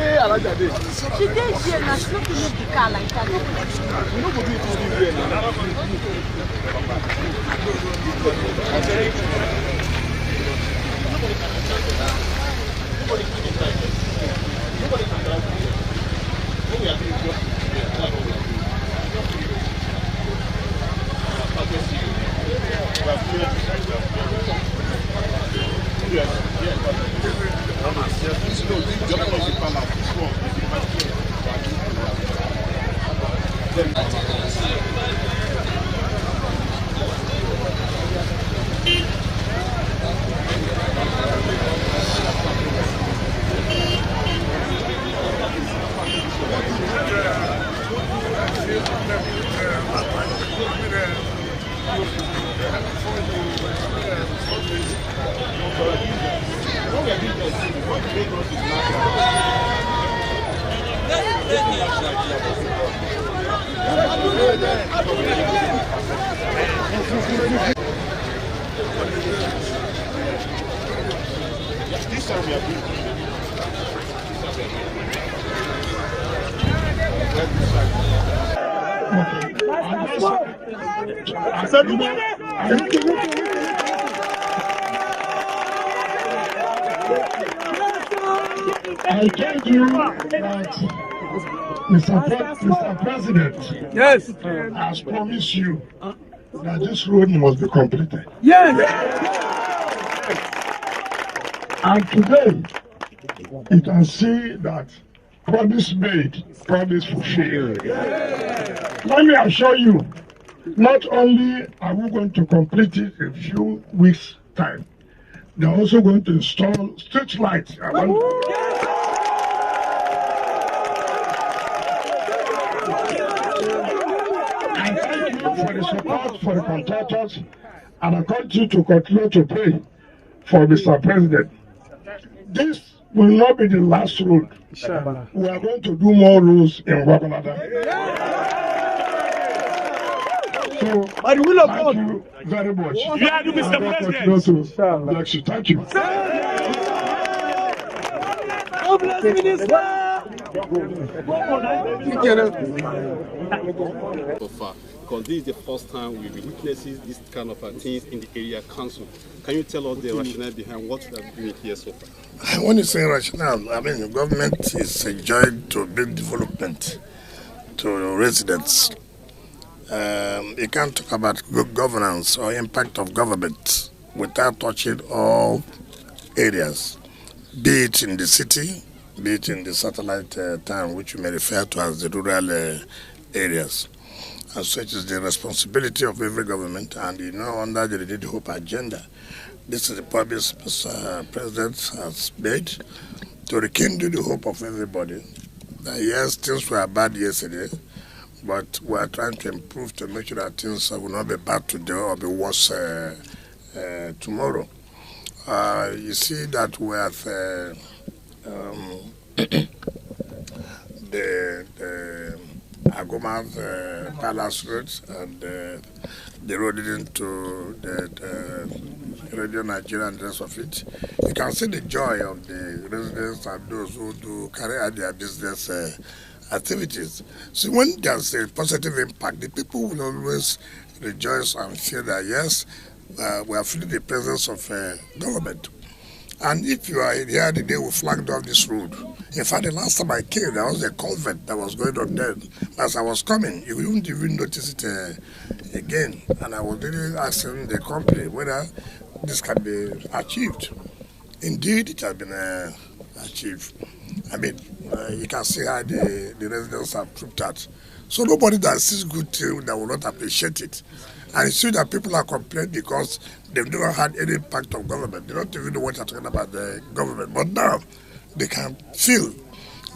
She did here now. She not to move the car like that. I told you that Mr. President has promised you that this road must be completed. Yes. And today, you can see that promise made, promise fulfilled. Let me assure you, not only are we going to complete it in a few weeks' time, they're also going to install street lights. I thank you for the support for the contractors, and I continue to pray for Mr. President. This will not be the last road. We are going to do more roads in Gwagwalada. So, thank you very much. You are Mr. President. Bless you. Thank you. God bless Minister. So far, because this is the first time we will witness this kind of things in the area council. Can you tell us the rationale behind what we are doing here so far? When you say rationale, I mean the government is enjoying to bring development to residents. You can't talk about good governance or impact of government without touching all areas, be it in the city, be it in the satellite town, which you may refer to as the rural areas. And such is the responsibility of every government, and under the Renewed Hope agenda, this is the promise President has made to rekindle the hope of everybody. Yes, things were bad yesterday, but we are trying to improve to make sure that things will not be bad today or be worse tomorrow. You see that we have the Agoma Palace Road and the road into the Radio Nigeria and the rest of it. You can see the joy of the residents and those who do carry out their business activities. So when there's a positive impact, the people will always rejoice and feel that yes, we are feeling the presence of government. And if you are here the day we flagged off this road, in fact the last time I came there was a culvert that was going on there. As I was coming, you wouldn't even notice it again. And I was really asking the company whether this can be achieved. Indeed, it has been achieved. I mean, you can see how the residents have proved that. So nobody that sees good thing that will not appreciate it. And it's true that people are complaining because they've never had any impact of government. They don't even know what you're talking about the government. But now they can feel,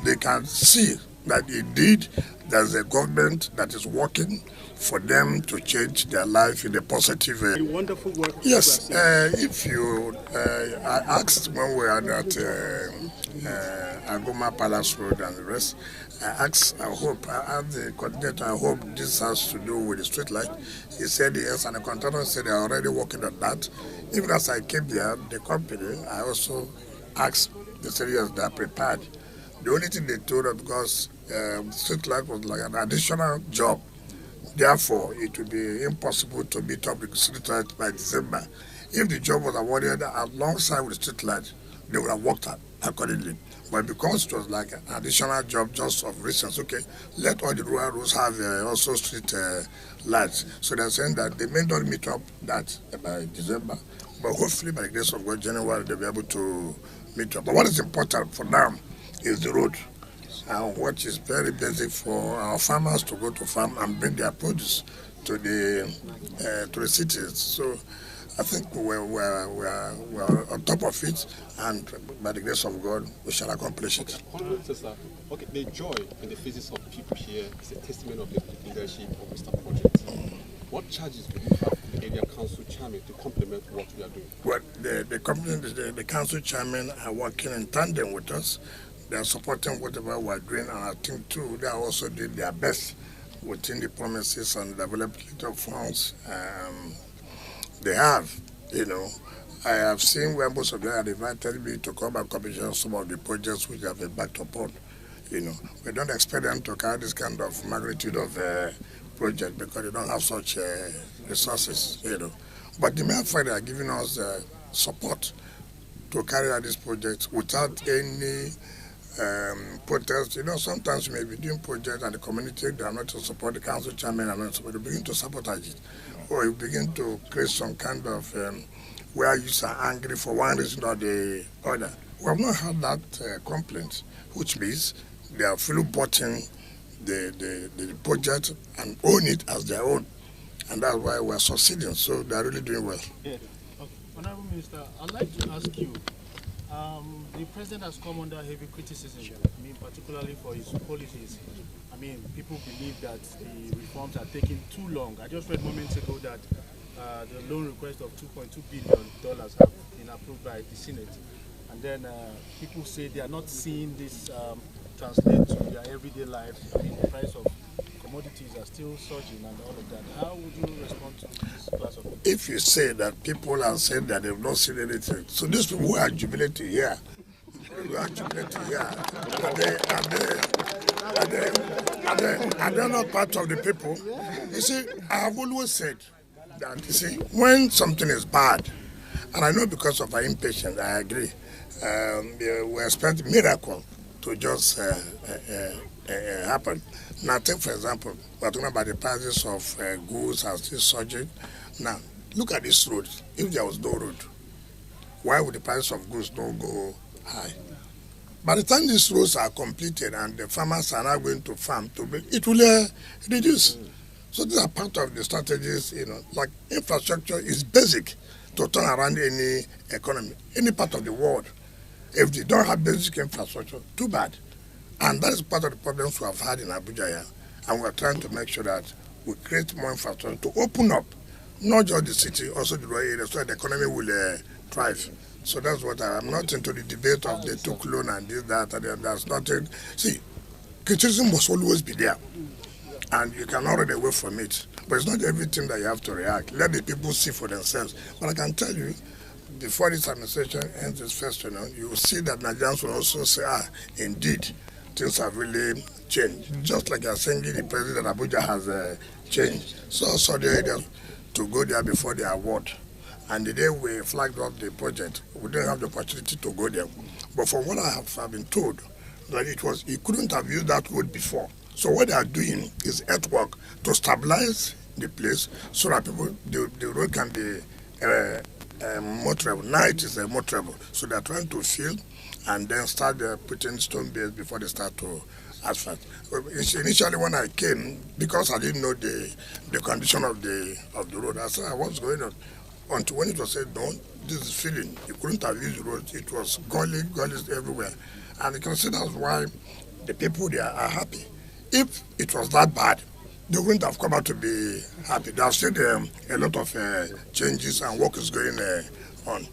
they can see that indeed there's a government that is working for them to change their life in a positive way. Wonderful work. Yes, if you, I asked when we were at Agoma Palace Road and the rest, I asked the coordinator, I hope this has to do with the street light. He said yes, and the contractor said they are already working on that. Even as I came there, the company, I also asked, they said yes, they are prepared. The only thing they told us, because street light was like an additional job, therefore it would be impossible to meet up with street light by December. If the job was awarded alongside with the street light, they would have worked accordingly. But because it was like an additional job just of reasons, okay, let all the rural roads have also street lights. So they're saying that they may not meet up that by December, but hopefully by the grace of God, January, they'll be able to meet up. But what is important for them is the road, what is very basic for our farmers to go to farm and bring their produce to the cities. So I think we're on top of it, and by the grace of God, we shall accomplish it. Okay, the joy in the faces of people here is a testament of the leadership of Mr. Project. What charges do you have to the area council chairman to complement what we are doing? Well, the council chairman are working in tandem with us. They are supporting whatever we're doing, and I think too they are also doing their best within the promises and development of funds. They have, I have seen where most of them have invited me to come and commission some of the projects which have been backed upon. We don't expect them to carry this kind of magnitude of project because they don't have such resources, But the main fact they are giving us support to carry out this project without any protest. Sometimes you may be doing projects and the community, they are not to support the council chairman, and not support, they begin to sabotage it. Or you begin to create some kind of where you are angry for one reason or the other. We have not had that complaint, which means they are fully boughting the project and own it as their own. And that's why we are succeeding. So they are really doing well. Yeah. Okay. Honorable Minister, I'd like to ask you, the president has come under heavy criticism, particularly for his policies. People believe that the reforms are taking too long. I just read moments ago that the loan request of $2.2 billion have been approved by the Senate. And then people say they are not seeing this translate to their everyday life. The price of commodities are still surging and all of that. How would you respond to this class of people? If you say that people are saying that they've not seen anything, so these people who are jubilating here, and they're not part of the people. You see, I have always said that, when something is bad, and I know because of our impatience, I agree, we expect a miracle to just happen. Now, take for example, we're talking about the prices of goods are still surging. Now, look at this road. If there was no road, why would the price of goods not go high? By the time these roads are completed and the farmers are now going to farm, it will reduce. So these are part of the strategies, like infrastructure is basic to turn around any economy, any part of the world. If they don't have basic infrastructure, too bad. And that is part of the problems we have had in Abuja here. And we are trying to make sure that we create more infrastructure to open up, not just the city, also the rural area, so that the economy will thrive. So that's what I'm not into the debate of they took loan and this, that, and that's nothing. See, criticism must always be there. And you cannot run away from it. But it's not everything that you have to react. Let the people see for themselves. But I can tell you, before this administration ends its first term, you will see that Nigerians will also say, indeed, things have really changed. Just like you're saying, the president of Abuja has changed. So they to go there before the award. And the day we flagged up the project, we didn't have the opportunity to go there. But from what I have been told, that you couldn't have used that road before. So what they are doing is earthwork to stabilize the place so that the road can be motorable. Now it is motorable. So they are trying to fill and then start putting stone base before they start to asphalt. Initially when I came, because I didn't know the condition of the road, I said, what's going on? Until when it was said, no, this is filling. You couldn't have used the road. It was gullies everywhere. And you can see that's why the people there are happy. If it was that bad, they wouldn't have come out to be happy. They have seen a lot of changes and work is going on.